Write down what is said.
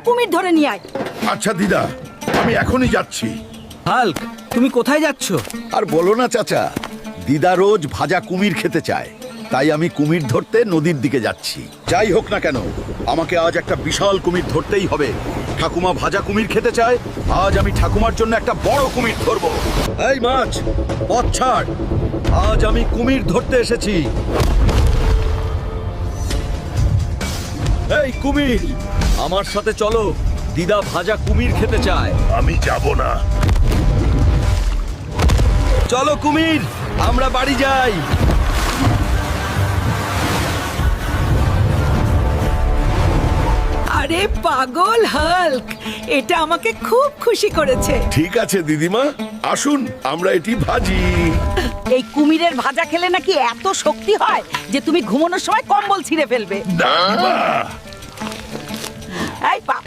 কুমির ধরে নিয়ে আয়। আচ্ছা দিদা, আমি এখনই যাচ্ছি। হাল্ক, তুমি কোথায় যাচ্ছ? আর বলো না চাচা, দিদা রোজ ভাজা কুমির খেতে চায়, তাই আমি কুমির ধরতে নদীর দিকে যাচ্ছি। যাই হোক না কেন, আমাকে আজ একটা বিশাল কুমির ধরতেই হবে। ঠাকুমা ভাজা কুমির খেতে চায়, আজ আমি ঠাকুমার জন্য একটা বড় কুমির ধরবো। এই মাছ, পথ ছাড়, আজ আমি কুমির ধরতে এসেছি। এই কুমির, আমার সাথে চলো, দিদা ভাজা কুমির খেতে চায়। আমি যাব না। চলো কুমির, আমরা বাড়ি যাই। আরে পাগল হাল্ক, এটা আমাকে খুব খুশি করেছে। ঠিক আছে দিদিমা, আসুন আমরা এটি ভাজি। এই কুমিরের ভাজা খেলে নাকি এত শক্তি হয় যে তুমি ঘুমানোর সময় কম্বল ছিঁড়ে ফেলবে। দিদিমা, এই